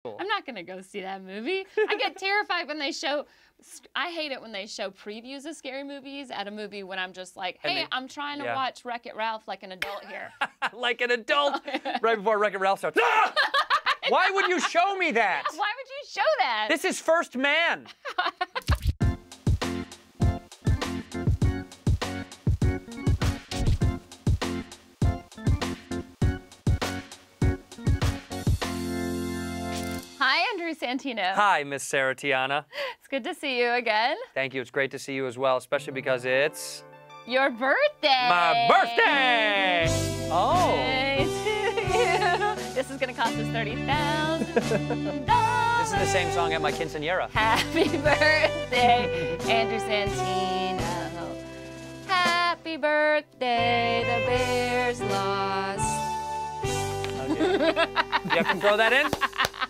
I'm not gonna go see that movie. I get terrified when they show, I hate it when they show previews of scary movies at a movie when I'm just like, hey, I'm trying to watch Wreck-It Ralph like an adult here. Like an adult? Right before Wreck-It Ralph starts. Ah! Why would you show me that? Why would you show that? This is First Man. Hi, Andrew Santino. Hi, Miss Sarah Tiana. It's good to see you again. Thank you. It's great to see you as well, especially because it's... Your birthday. My birthday! Oh. Birthday to you. This is going to cost us $30,000. This is the same song at my quinceañera. Happy birthday, Andrew Santino. Happy birthday, the Bears lost. Okay. You have to throw that in?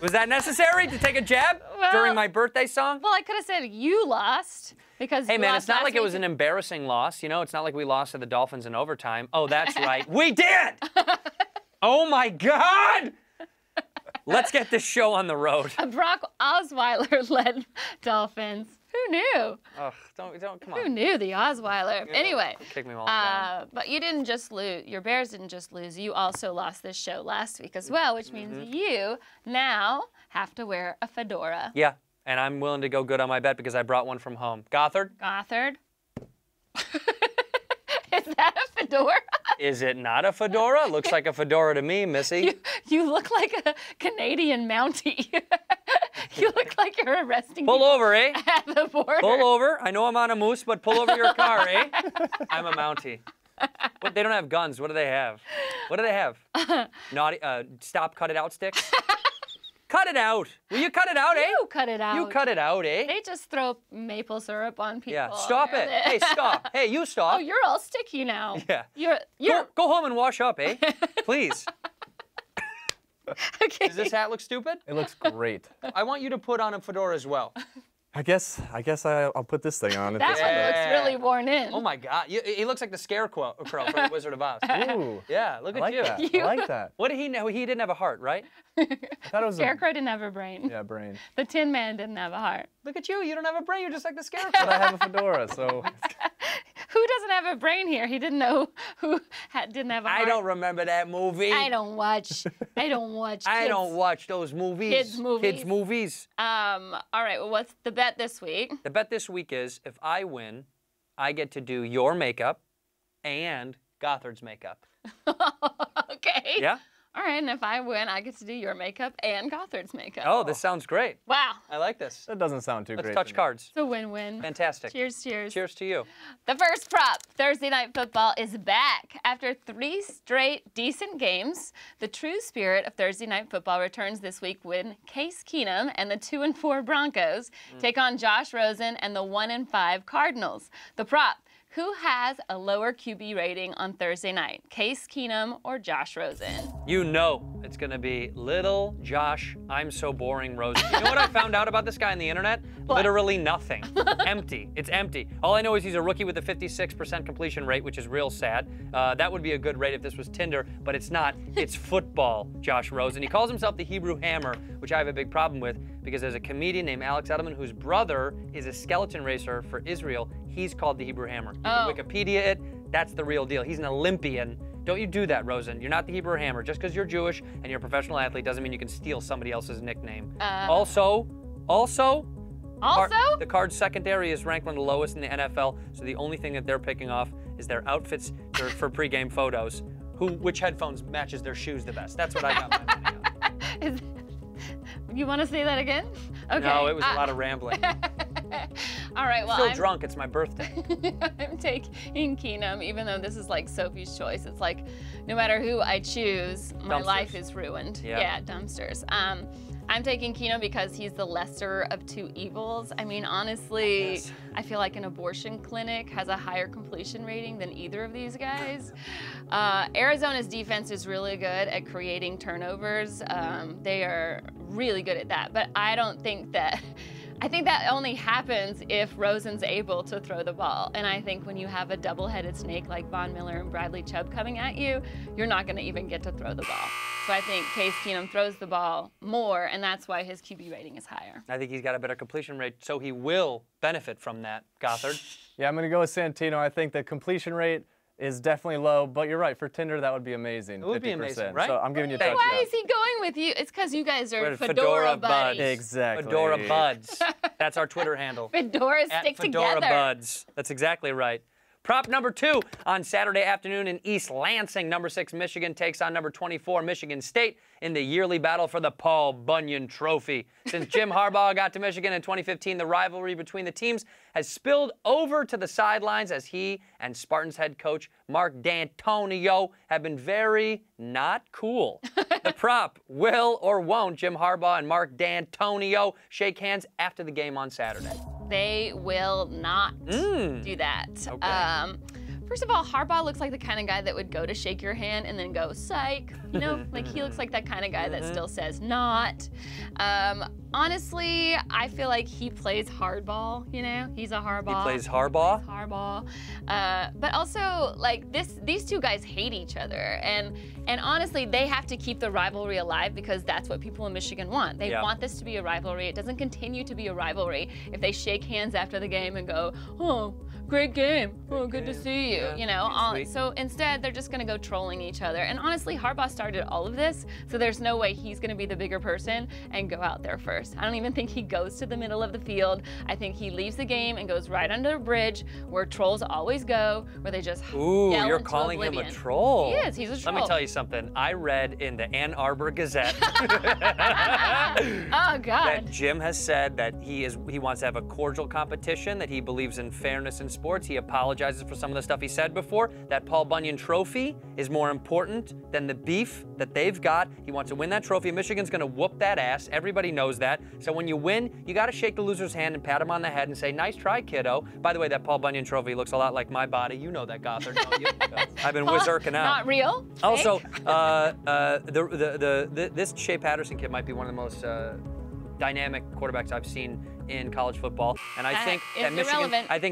Was that necessary to take a jab during my birthday song? Well, I could have said you lost because hey, you man, lost it's not like it was week. an embarrassing loss. You know, it's not like we lost to the Dolphins in overtime. Oh, that's right. We did! Oh, my God! Let's get this show on the road. Brock Osweiler-led Dolphins. Who knew? Ugh, don't, come on. Who knew the Osweiler? Yeah, anyway, kick me while I'm down. but you didn't just lose. Your Bears didn't just lose. You also lost this show last week as well, which means you now have to wear a fedora. Yeah, and I'm willing to go good on my bet because I brought one from home. Gothard? Gothard? Is that a fedora? Is it not a fedora? Looks like a fedora to me, Missy. You look like a Canadian Mountie. You look like you're arresting Pull over, eh? at the border. Pull over. I know I'm on a moose, but pull over your car, eh? I'm a Mountie. What, they don't have guns. What do they have? What do they have? Naughty, stop, cut it out sticks? Cut it out. Will you cut it out, eh? You cut it out. You cut it out, eh? They just throw maple syrup on people. Yeah, stop it. Hey, stop. Hey, you stop. Oh, you're all sticky now. Yeah. You're Go home and wash up, eh? Please. okay. Does this hat look stupid? It looks great. I want you to put on a fedora as well. I guess I'll put this thing on. That one looks really worn in. Oh my God, he looks like the Scarecrow from the Wizard of Oz. Ooh. Yeah, look at like you. That. I like that. What did he know? He didn't have a heart, right? I thought it was Scarecrow didn't have a brain. Yeah, brain. The Tin Man didn't have a heart. Look at you. You don't have a brain. You're just like the Scarecrow. But I have a fedora, so. Who doesn't have a brain here? He didn't know who didn't have a heart. I don't remember that movie. I don't watch. I don't watch. I don't watch those movies. Kids movies. Kids movies. All right. Well, what's the bet this week? The bet this week is if I win, I get to do your makeup and Gothard's makeup. Okay. Yeah? All right, and if I win, I get to do your makeup and Gothard's makeup. Oh, this sounds great. Wow. I like this. That doesn't sound too great. Let's touch cards. It's a win-win. Fantastic. Cheers, cheers. Cheers to you. The first prop, Thursday Night Football, is back. After 3 straight decent games, the true spirit of Thursday Night Football returns this week when Case Keenum and the 2-4 Broncos take on Josh Rosen and the 1-5 Cardinals. The prop, who has a lower QB rating on Thursday night, Case Keenum or Josh Rosen? You know it's going to be little Josh, I'm so boring Rosen. You know what I found out about this guy on the internet? What? Literally nothing. Empty. It's empty. All I know is he's a rookie with a 56% completion rate, which is real sad. That would be a good rate if this was Tinder, but it's not. It's football, Josh Rosen. He calls himself the Hebrew Hammer, which I have a big problem with because there's a comedian named Alex Edelman whose brother is a skeleton racer for Israel. He's called the Hebrew Hammer. You can Wikipedia it. That's the real deal. He's an Olympian. Don't you do that, Rosen. You're not the Hebrew Hammer. Just because you're Jewish and you're a professional athlete doesn't mean you can steal somebody else's nickname. Also, the Cards secondary is ranked one of the lowest in the NFL, so the only thing that they're picking off is their outfits for pregame photos. Which headphones matches their shoes the best? That's what I got my money on. You want to say that again? Okay. No, it was a lot of rambling. All right, well, I'm still drunk. It's my birthday. I'm taking Keenum, even though this is like Sophie's choice. It's like, no matter who I choose, my life is ruined. Yeah, dumpsters. I'm taking Keenum because he's the lesser of two evils. I mean, honestly, I feel like an abortion clinic has a higher completion rating than either of these guys. Arizona's defense is really good at creating turnovers. They are really good at that, but I think that only happens if Rosen's able to throw the ball. And I think when you have a double-headed snake like Von Miller and Bradley Chubb coming at you, you're not gonna even get to throw the ball. why I think Case Keenum throws the ball more, and that's why his QB rating is higher. I think he's got a better completion rate, so he will benefit from that, Gothard. Yeah, I'm going to go with Santino. I think the completion rate is definitely low, but you're right. For Tinder, that would be amazing. It would be amazing, right? So I'm giving you a touchdown. Why is he going with you? It's because you guys are We're Fedora buddies. Exactly. Fedora Buds. That's our Twitter handle. Fedoras stick Fedora together. Buds. That's exactly right. Prop number 2 on Saturday afternoon in East Lansing. Number 6 Michigan takes on number 24 Michigan State in the yearly battle for the Paul Bunyan Trophy. Since Jim Harbaugh got to Michigan in 2015, the rivalry between the teams has spilled over to the sidelines as he and Spartans head coach Mark D'Antonio have been very not cool. The prop, will or won't Jim Harbaugh and Mark D'Antonio shake hands after the game on Saturday? They will not do that. Okay. First of all, Harbaugh looks like the kind of guy that would go to shake your hand and then go, psych. You know, like he looks like that kind of guy that still says not. Honestly, I feel like he plays hardball, you know? He's a Harbaugh. He plays Harbaugh? Harbaugh. But also, like, these two guys hate each other. And honestly, they have to keep the rivalry alive because that's what people in Michigan want. They want this to be a rivalry. It doesn't continue to be a rivalry if they shake hands after the game and go, oh, great game. Oh, good to see you. Yeah, You know, so instead they're just going to go trolling each other. And honestly, Harbaugh started all of this, so there's no way he's going to be the bigger person and go out there first. I don't even think he goes to the middle of the field. I think he leaves the game and goes right under a bridge where trolls always go, where they just Ooh, yell you're into calling oblivion. him a troll. He is. He's a troll. Let me tell you something. I read in the Ann Arbor Gazette Oh God. that Jim has said that he wants to have a cordial competition, that he believes in fairness in sports. He apologizes for some of the stuff he said before. That Paul Bunyan Trophy is more important than the beef that they've got. He wants to win that trophy. Michigan's going to whoop that ass. Everybody knows that. So when you win, you got to shake the loser's hand and pat him on the head and say, nice try, kiddo. By the way, that Paul Bunyan Trophy looks a lot like my body. You know that, Gothard, don't you? I've been whizzerking out. Not real. Also, Fake? this Shea Patterson kid might be one of the most dynamic quarterbacks I've seen in college football, and I think that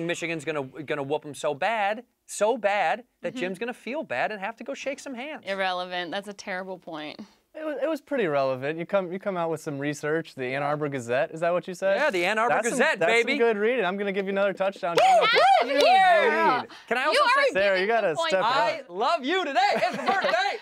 Michigan's gonna whoop him so bad that Jim's gonna feel bad and have to go shake some hands. Irrelevant. That's a terrible point. It was pretty relevant. You come out with some research. The Ann Arbor Gazette, is that what you said? Yeah, the Ann Arbor Gazette, that's baby. Some good reading. I'm gonna give you another touchdown. Get out of here! Can I also say, Sarah, you gotta step up. I love you today. It's the birthday.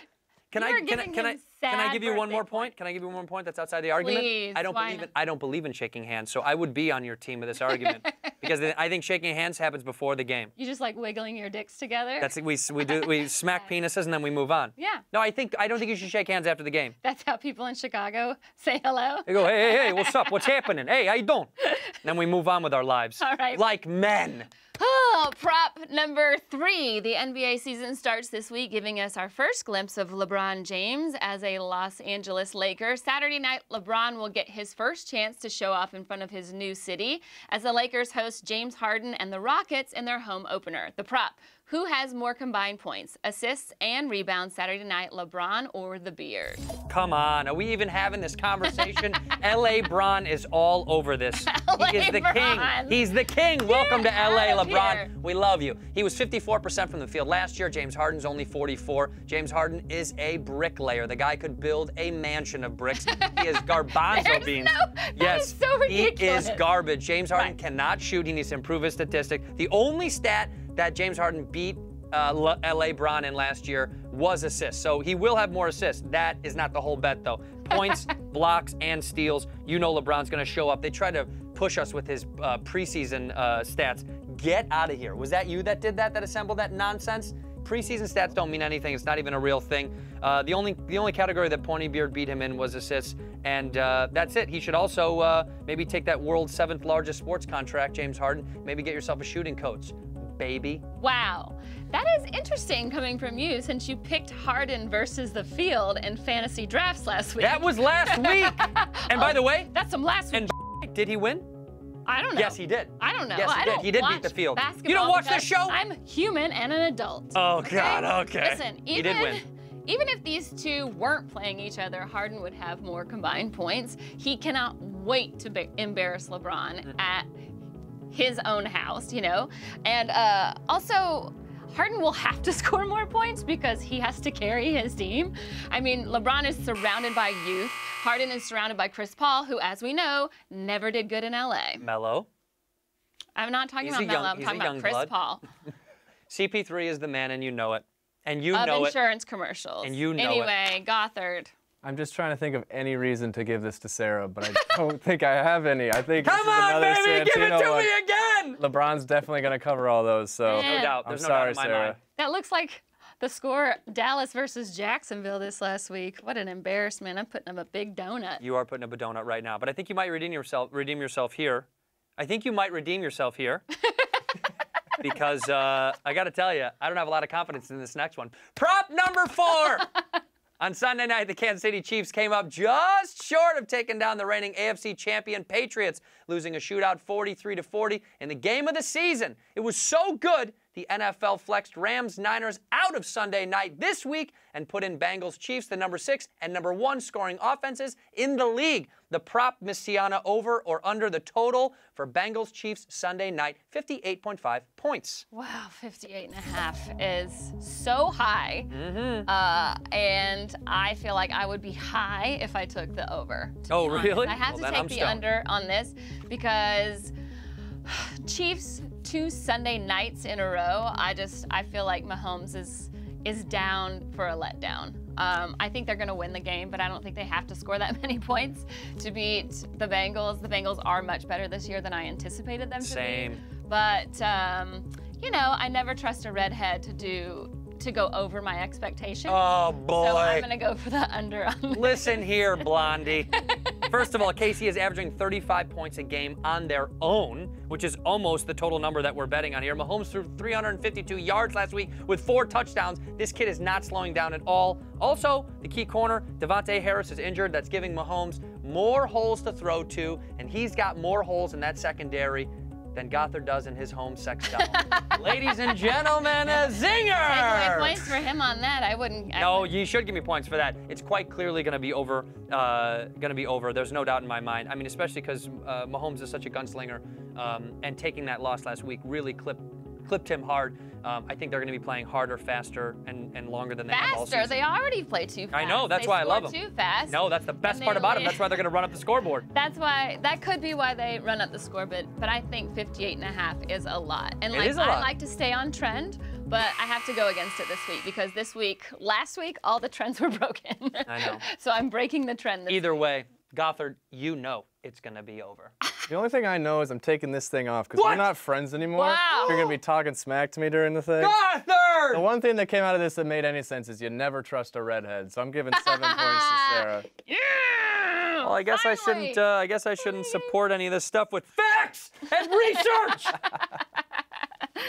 Can I give you one more birthday point? Can I give you one more point that's outside the argument? Please, I don't believe in shaking hands, so I would be on your team with this argument because I think shaking hands happens before the game. You just like wiggling your dicks together? That's we smack penises and then we move on. Yeah. No, I don't think you should shake hands after the game. That's how people in Chicago say hello. They go, hey, what's up? What's happening? Hey, how you doing? Then we move on with our lives. All right. Like men. Oh, prop number 3. The NBA season starts this week, giving us our first glimpse of LeBron James as a Los Angeles Laker. Saturday night, LeBron will get his first chance to show off in front of his new city as the Lakers host James Harden and the Rockets in their home opener. The prop, who has more combined points, assists, and rebounds Saturday night, LeBron or the Beard? Come on, are we even having this conversation? L.A. Bron is all over this. He is the king. He's the king. Welcome to L.A., LeBron. We love you. He was 54% from the field last year. James Harden's only 44. James Harden is a bricklayer. The guy could build a mansion of bricks. He is garbanzo beans. That is so ridiculous. He is garbage. James Harden cannot shoot. He needs to improve his statistic. The only stat that James Harden beat L.A. Bron in last year was assists. So he will have more assists. That is not the whole bet, though. Points, blocks, and steals. You know LeBron's going to show up. They try to push us with his preseason stats. Get out of here. Was that you that did that assembled that nonsense? Preseason stats don't mean anything. It's not even a real thing. The only category that Pointy Beard beat him in was assists, and that's it. He should also maybe take that world's 7th largest sports contract, James Harden. Maybe get yourself a shooting coach, baby. Wow. That is interesting coming from you since you picked Harden versus the field in fantasy drafts last week. That was last week. And by the way, that's some last week. And did he win? I don't know. Yes, he did. I don't know. Yes, he did. He did beat the field. You don't watch this show? I'm human and an adult. Oh, God, okay. Listen, he did win. Even if these two weren't playing each other, Harden would have more combined points. He cannot wait to embarrass LeBron at his own house, you know? And also, Harden will have to score more points because he has to carry his team. I mean, LeBron is surrounded by youth. Harden is surrounded by Chris Paul, who, as we know, never did good in LA. Melo. I'm not talking about Melo. I'm talking about Chris Paul. CP3 is the man, and you know it. And you know it. Of insurance commercials. And you know it. Anyway, Gothard. I'm just trying to think of any reason to give this to Sarah, but I don't think I have any. I think Come this is on, another baby, Santino, give it to me again! LeBron's definitely going to cover all those, so Man. No doubt. I'm There's no sorry, doubt in my Sarah. mind. That looks like the score Dallas versus Jacksonville this last week. What an embarrassment. I'm putting up a big donut. You are putting up a donut right now, but I think you might redeem yourself here. I think you might redeem yourself here. Because I got to tell you, I don't have a lot of confidence in this next one. Prop number 4. On Sunday night, the Kansas City Chiefs came up just short of taking down the reigning AFC champion Patriots, losing a shootout 43-40 in the game of the season. It was so good, the NFL flexed Rams-Niners out of Sunday night this week and put in Bengals-Chiefs, the number 6 and number 1 scoring offenses in the league. The prop, Miss Tiana, over or under the total for Bengals-Chiefs Sunday night, 58.5 points. Wow, 58.5 is so high. And I feel like I would be high if I took the over. Oh, really? I have to take the under on this because Chiefs 2 Sunday nights in a row. I feel like Mahomes is down for a letdown. I think they're going to win the game, but I don't think they have to score that many points to beat the Bengals. The Bengals are much better this year than I anticipated them to be. But, you know, I never trust a redhead to go over my expectations. Oh, boy. So I'm going to go for the under on this. Listen here, Blondie. First of all, KC is averaging 35 points a game on their own, which is almost the total number that we're betting on here. Mahomes threw 352 yards last week with 4 touchdowns. This kid is not slowing down at all. Also, the key corner, Devontae Harris, is injured. That's giving Mahomes more holes to throw to, and he's got more holes in that secondary than Gothard does in his home sex doll. Ladies and gentlemen, a zinger! Take away points for him on that. I wouldn't. No, you should give me points for that. It's quite clearly going to be over. There's no doubt in my mind. I mean, especially because Mahomes is such a gunslinger, and taking that loss last week really clipped him hard. I think they're going to be playing harder, faster, and longer than they have all season. Faster? They already play too fast. I know. That's why I love them. Too fast. No, that's the best part about them. That's why they're going to run up the scoreboard. That's why. That could be why they run up the score, but I think 58.5 is a lot. And It is a lot. I like to stay on trend, but I have to go against it this week because last week, all the trends were broken. I know. So I'm breaking the trend. Either way, Gothard, you know it's going to be over. The only thing I know is I'm taking this thing off because we're not friends anymore. Wow. You're going to be talking smack to me during the thing. Gothard! The one thing that came out of this that made any sense is you never trust a redhead. So I'm giving 7 points to Sarah. Yeah. Well, I guess Finally. I shouldn't support any of this stuff with facts and research.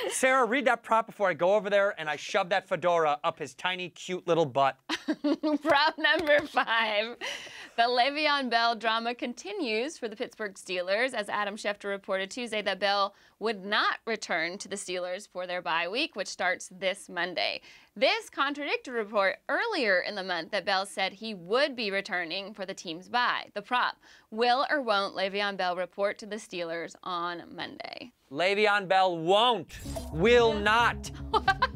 Sarah, read that prop before I go over there and I shove that fedora up his tiny, cute little butt. Prop number 5. The Le'Veon Bell drama continues for the Pittsburgh Steelers, as Adam Schefter reported Tuesday that Bell would not return to the Steelers for their bye week, which starts this Monday. This contradicted a report earlier in the month that Bell said he would be returning for the team's bye. The prop, will or won't Le'Veon Bell report to the Steelers on Monday? Le'Veon Bell won't, will not,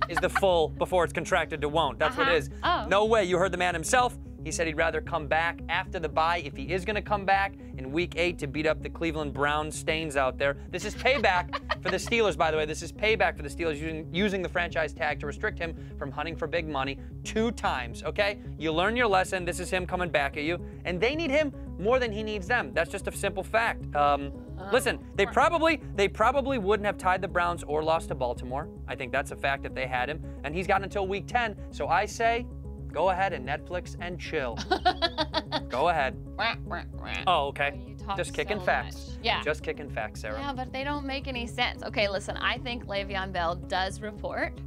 is the full before it's contracted to won't. That's what it is. Oh. No way. You heard the man himself. He said he'd rather come back after the bye, if he is going to come back, in Week 8 to beat up the Cleveland Browns stains out there. This is payback for the Steelers, by the way. This is payback for the Steelers using the franchise tag to restrict him from hunting for big money 2 times, okay? You learn your lesson. This is him coming back at you. And they need him more than he needs them. That's just a simple fact. Listen, they probably wouldn't have tied the Browns or lost to Baltimore. I think that's a fact if they had him. And he's got until Week 10. So I say, go ahead and Netflix and chill. Go ahead. Oh, okay. Just kicking facts. Yeah. Just kicking facts, Sarah. Yeah, but they don't make any sense. Okay, listen, I think Le'Veon Bell does report,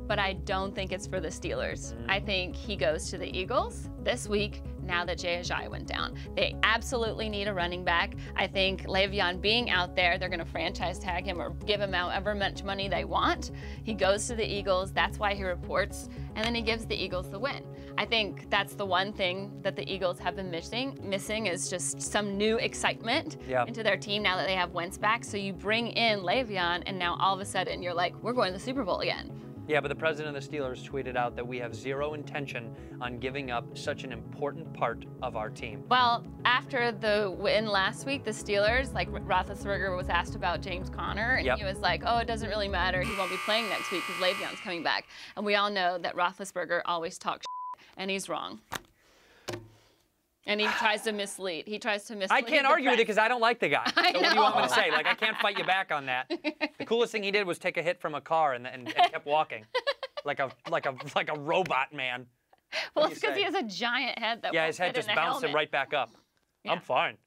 but I don't think it's for the Steelers. I think he goes to the Eagles this week now that Jay Ajayi went down. They absolutely need a running back. I think Le'Veon being out there, they're going to franchise tag him or give him however much money they want. He goes to the Eagles. That's why he reports, and then he gives the Eagles the win. I think that's the one thing that the Eagles have been missing is just some new excitement into their team now that they have Wentz back. So you bring in Le'Veon, and now all of a sudden you're like, we're going to the Super Bowl again. Yeah, but the president of the Steelers tweeted out that we have zero intention on giving up such an important part of our team. Well, after the win last week, the Steelers, like Roethlisberger was asked about James Conner, and he was like, oh, it doesn't really matter. He won't be playing next week because Le'Veon's coming back. And we all know that Roethlisberger always talks shit, and he's wrong. And he tries to mislead. He tries to mislead. I can't argue with it because I don't like the guy. So what do you want me to say? Like, I can't fight you back on that. The coolest thing he did was take a hit from a car and kept walking, like a robot man. Well, it's because he has a giant head that his head just bounced him right back up. Yeah. I'm fine.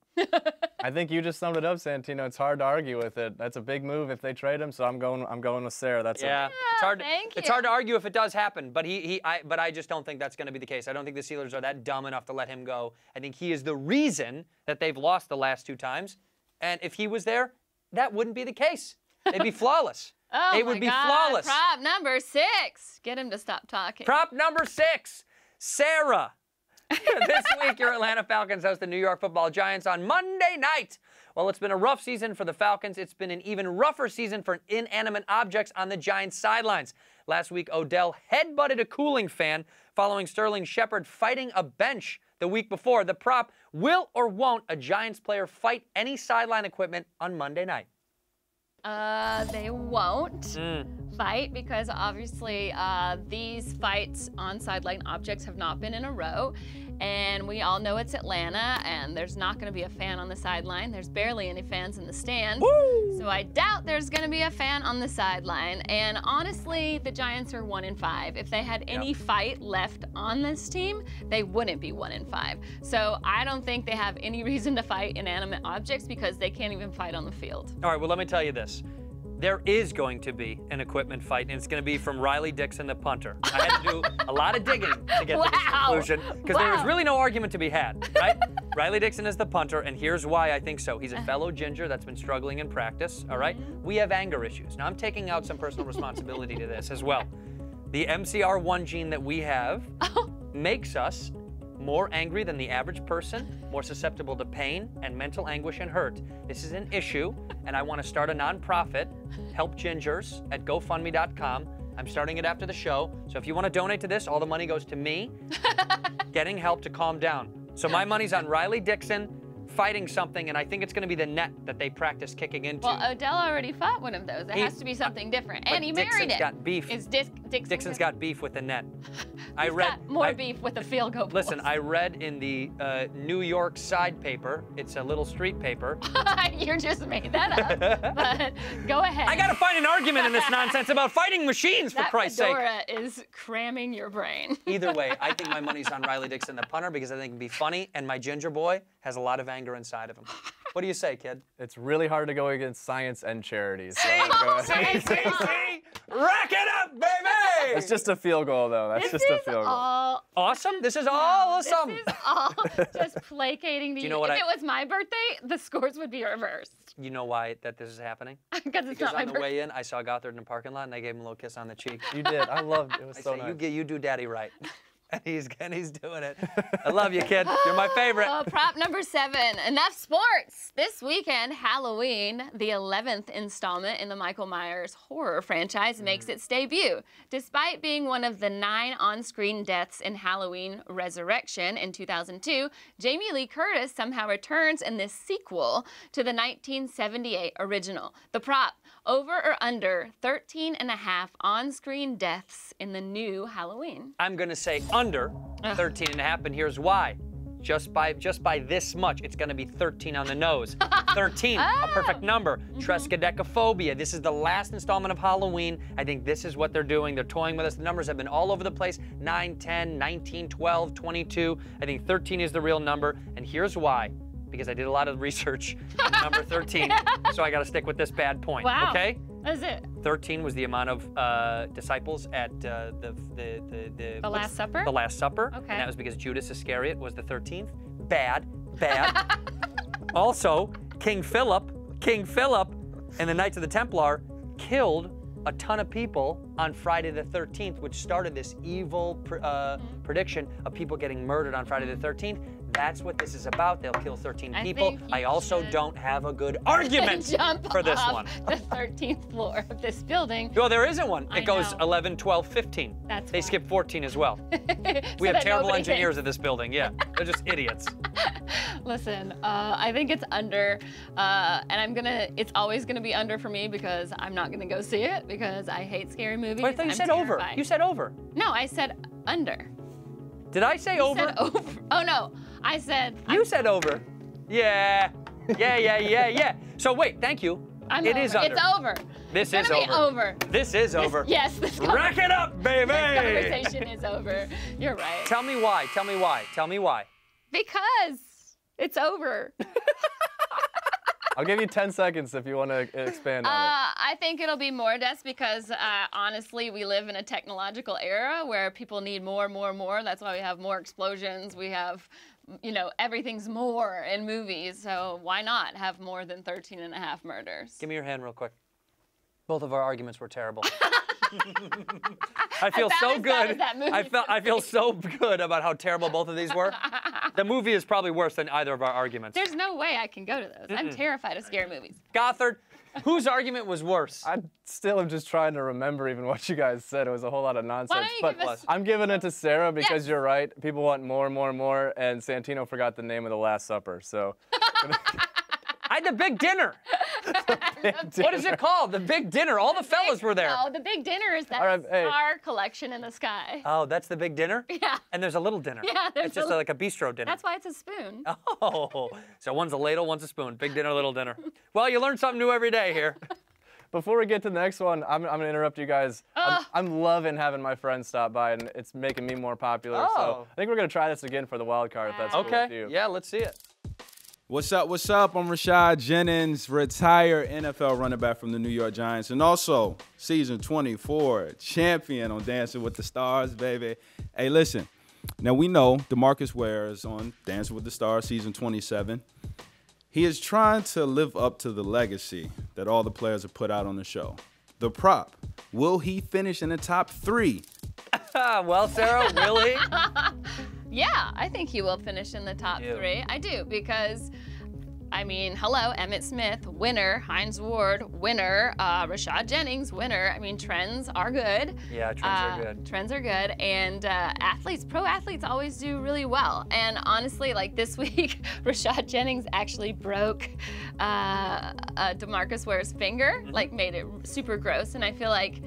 I think you just summed it up, Santino. It's hard to argue with it. That's a big move if they trade him. So I'm going with Sarah. That's it's hard. It's hard to argue if it does happen, but but I just don't think that's going to be the case. I don't think the Steelers are that dumb enough to let him go. I think he is the reason that they've lost the last 2 times. And if he was there, that wouldn't be the case. They'd be flawless. They would be flawless. Prop number 6. Get him to stop talking. Prop number 6, Sarah. This week, your Atlanta Falcons host the New York Football Giants on Monday night. Well, it's been a rough season for the Falcons. It's been an even rougher season for inanimate objects on the Giants' sidelines. Last week, Odell headbutted a cooling fan following Sterling Shepard fighting a bench the week before. The prop, will or won't a Giants player fight any sideline equipment on Monday night? They won't fight because obviously these fights on sideline objects have not been in a row. And we all know it's Atlanta, and there's not going to be a fan on the sideline. There's barely any fans in the stand. Woo! So I doubt there's going to be a fan on the sideline. And honestly, the Giants are 1-5. If they had any fight left on this team, they wouldn't be 1-5. So I don't think they have any reason to fight inanimate objects because they can't even fight on the field. All right, well, let me tell you this. There is going to be an equipment fight, and it's going to be from Riley Dixon, the punter. I had to do a lot of digging to get to this conclusion, because there was really no argument to be had, right? Riley Dixon is the punter, and here's why I think so. He's a fellow Ginger that's been struggling in practice, all right? We have anger issues. Now, I'm taking out some personal responsibility to this as well. The MCR1 gene that we have makes us more angry than the average person, more susceptible to pain and mental anguish and hurt. This is an issue, and I want to start a nonprofit, Help Gingers, at GoFundMe.com. I'm starting it after the show, so if you want to donate to this, all the money goes to me getting help to calm down. So my money's on Riley Dixon fighting something, and I think it's going to be the net that they practice kicking into. Well, Odell already fought one of those. It has to be something different. And he married it. Dixon's got beef. Is Dixon's got beef with the net. He's got more beef with the field goal post. Listen, I read in the New York side paper, it's a little street paper. You just made that up, but go ahead. I got to find an argument in this nonsense about fighting machines, for Christ's sake. That fedora is cramming your brain. Either way, I think my money's on Riley Dixon, the punter, because I think it'd be funny, and my ginger boy has a lot of anger inside of him. What do you say, kid? It's really hard to go against science and charities. So See? Rack it up, baby! It's just a field goal, though. That's just a field goal. Awesome? This is all awesome. This is all just placating to you. Know what if it was my birthday, the scores would be reversed. You know why that this is happening? Because it's not my birthday. Because on the way in, I saw Gothard in the parking lot, and I gave him a little kiss on the cheek. You did. I loved it. It was so nice. You do daddy right. And he's doing it. I love you, kid. You're my favorite. Prop number 7. Enough sports. This weekend, Halloween, the 11th installment in the Michael Myers horror franchise, makes its debut. Despite being one of the 9 on-screen deaths in Halloween Resurrection in 2002, Jamie Lee Curtis somehow returns in this sequel to the 1978 original. The prop, over or under 13.5 on-screen deaths in the new Halloween? I'm going to say under 13.5, and here's why. Just by this much, it's going to be 13 on the nose. 13, a perfect number. Triskaidekaphobia. This is the last installment of Halloween. I think this is what they're doing. They're toying with us. The numbers have been all over the place. 9, 10, 19, 12, 22. I think 13 is the real number, and here's why. Because I did a lot of research on number 13, so I got to stick with this bad point. Wow. Okay? That's it. 13 was the amount of disciples at the Last Supper? The Last Supper. Okay. And that was because Judas Iscariot was the 13th. Bad. Also, King Philip and the Knights of the Templar killed a ton of people on Friday the 13th, which started this evil prediction of people getting murdered on Friday the 13th. That's what this is about. They'll kill 13 people. I also don't have a good argument for this one. The 13th floor of this building. Well, there isn't one. It goes 11, 12, 15. They skip 14 as well. We have terrible engineers at this building. Yeah, they're just idiots. Listen, I think it's under, and it's always gonna be under for me because I'm not gonna go see it because I hate scary movies. Wait, I thought you said over. You said over. No, I said under. Did I say over? Said over? Oh no, I said. You said over. Yeah. So wait, thank you. It is under. It's over. This is over. This is over. Yes. Rack it up, baby. This conversation is over. You're right. Tell me why. Tell me why. Tell me why. Because it's over. I'll give you 10 seconds if you want to expand on it. I think it'll be more deaths because, honestly, we live in a technological era where people need more. That's why we have more explosions. We have, everything's more in movies. So why not have more than 13.5 murders? Give me your hand real quick. Both of our arguments were terrible. I feel so good. I feel so good about how terrible both of these were. The movie is probably worse than either of our arguments. There's no way I can go to those. I'm terrified of scary movies. Gothard, whose argument was worse? I still am just trying to remember even what you guys said. It was a whole lot of nonsense. I'm giving it to Sarah because you're right. People want more, and Santino forgot the name of the Last Supper. So. I had the big dinner. What is it called? The big dinner. All the fellas were there. No, the big dinner is that star collection in the sky. Oh, that's the big dinner? Yeah. And there's a little dinner. Yeah, it's just like a bistro dinner. That's why it's a spoon. Oh, so one's a ladle, one's a spoon. Big dinner, little dinner. Well, you learn something new every day here. Before we get to the next one, I'm going to interrupt you guys. I'm loving having my friends stop by, and it's making me more popular. So I think we're going to try this again for the wild card, if that's cool with you. Yeah, let's see it. What's up? I'm Rashad Jennings, retired NFL running back from the New York Giants, and also season 24 champion on Dancing with the Stars, baby. Hey, listen. Now, we know DeMarcus Ware is on Dancing with the Stars season 27. He is trying to live up to the legacy that all the players have put out on the show. The prop, will he finish in the top 3? Well, Sarah, will he? Yeah, I think he will finish in the top 3. I do, because, hello, Emmitt Smith, winner. Hines Ward, winner. Rashad Jennings, winner. Trends are good. Yeah, trends are good. Trends are good, and pro athletes always do really well. And honestly, like this week, Rashad Jennings actually broke DeMarcus Ware's finger, made it super gross, and I feel like,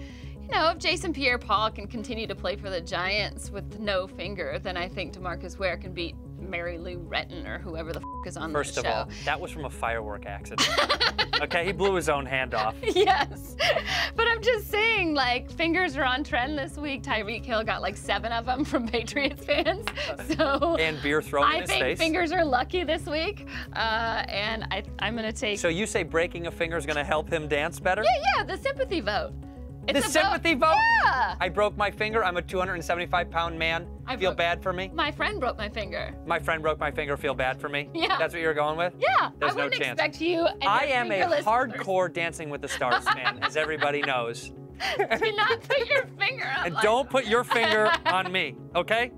if Jason Pierre-Paul can continue to play for the Giants with no finger, then I think DeMarcus Ware can beat Mary Lou Retton or whoever the is on the show. First of all, that was from a firework accident. Okay, he blew his own hand off. Yes, but I'm just saying, fingers are on trend this week. Tyreek Hill got 7 of them from Patriots fans. So and beer thrown in his face. I think fingers are lucky this week, and I'm gonna take. So you say breaking a finger is gonna help him dance better? Yeah, the sympathy vote. The sympathy vote? Yeah. I broke my finger. I'm a 275-pound man. Feel bad for me? My friend broke my finger. My friend brook my finger. Feel bad for me? Yeah. That's what you're going with? Yeah. There's no chance. I wouldn't expect you. I am a hardcore Dancing with the Stars fan, as everybody knows. Do not put your finger on. And don't put your finger on me, okay?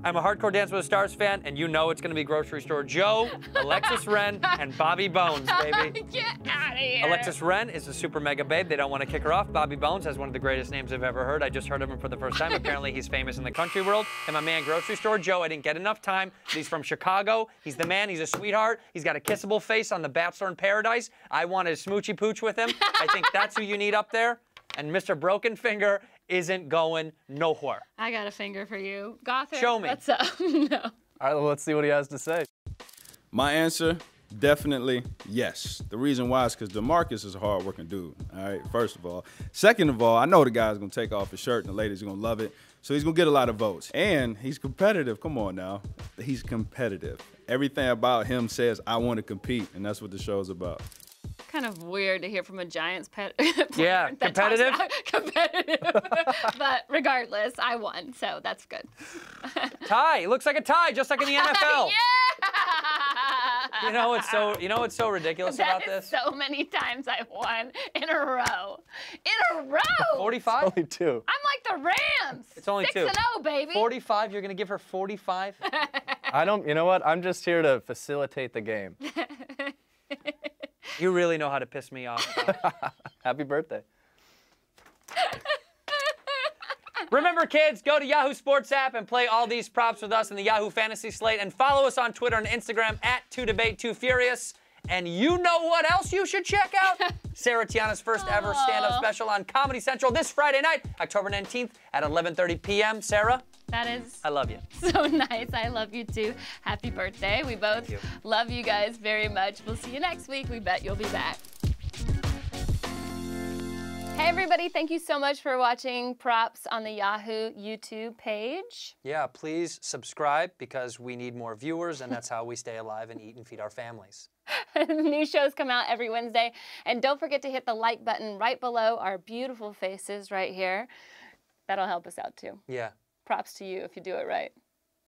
I'm a hardcore Dance with the Stars fan, and you know it's going to be Grocery Store Joe, Alexis Wren, and Bobby Bones, baby. Get out of here. Alexis Wren is a super mega babe. They don't want to kick her off. Bobby Bones has one of the greatest names I've ever heard. I just heard of him for the first time. Apparently, he's famous in the country world. And my man, Grocery Store Joe, I didn't get enough time. He's from Chicago. He's the man. He's a sweetheart. He's got a kissable face on The Bachelor in Paradise. I want to smoochy pooch with him. I think that's who you need up there. And Mr. Broken Finger isn't going nowhere. I got a finger for you. Gothard, show me. What's up? No. All right, well, let's see what he has to say. My answer, definitely yes. The reason why is because DeMarcus is a hard-working dude, all right, first of all. Second of all, I know the guy's going to take off his shirt and the ladies are going to love it, so he's going to get a lot of votes. And he's competitive. Come on now. He's competitive. Everything about him says, I want to compete, and that's what the show's about. Kind of weird to hear from a Giants pet. Yeah, competitive. Competitive. But regardless, I won, so that's good. Tie. It looks like a tie, just like in the NFL. Yeah. You know what's so ridiculous about this? So many times I've won in a row. In a row. 45? Only 2. I'm like the Rams. It's only 2. 6-0, baby. 45. You're gonna give her 45? You know what? I'm just here to facilitate the game. You really know how to piss me off. Happy birthday. Remember, kids, go to Yahoo Sports App and play all these props with us in the Yahoo Fantasy Slate, and follow us on Twitter and Instagram at 2Debate2Furious. And you know what else you should check out? Sarah Tiana's first ever stand-up special on Comedy Central this Friday night, October 19th at 11:30 p.m. Sarah? That is I love you. So nice. I love you too. Happy birthday. We both love you guys very much. We'll see you next week. We bet you'll be back. Hey everybody, thank you so much for watching Props on the Yahoo YouTube page. Yeah, please subscribe because we need more viewers, and that's how we stay alive and eat and feed our families. New shows come out every Wednesday. And don't forget to hit the like button right below our beautiful faces right here. That'll help us out too. Yeah. Props to you if you do it right.